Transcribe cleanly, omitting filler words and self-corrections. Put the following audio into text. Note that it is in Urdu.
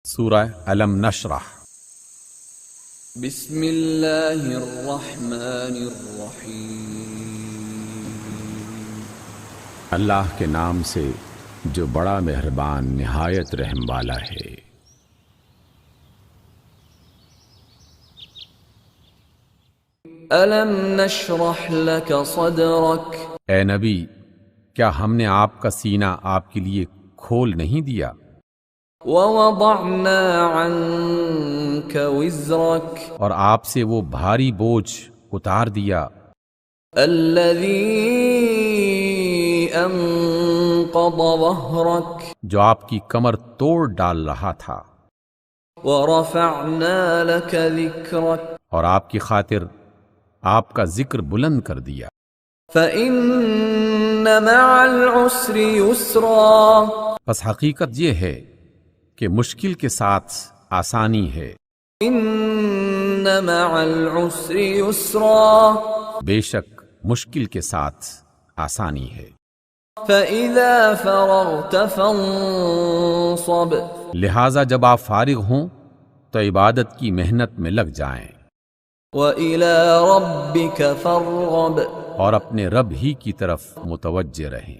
سورہ علم نشرح۔ بسم اللہ الرحمن الرحیم۔ اللہ کے نام سے جو بڑا مہربان نہایت رحم والا ہے۔ الم نشرح لک صدرک، اے نبی، کیا ہم نے آپ کا سینہ آپ کے لیے کھول نہیں دیا؟ ووضعنا عنک وزرک، اور آپ سے وہ بھاری بوجھ اتار دیا الذی انقض ظہرک، جو آپ کی کمر توڑ ڈال رہا تھا، ورفعنا لک ذکرک، اور آپ کی خاطر آپ کا ذکر بلند کر دیا۔ فإن مع العسر یسرا، پس حقیقت یہ ہے کہ مشکل کے ساتھ آسانی ہے، ان مع العسر یسرا، بے شک مشکل کے ساتھ آسانی ہے۔ فإذا فرغت فانصب، لہٰذا جب آپ فارغ ہوں تو عبادت کی محنت میں لگ جائیں، وإلى ربك فارغب، اور اپنے رب ہی کی طرف متوجہ رہیں۔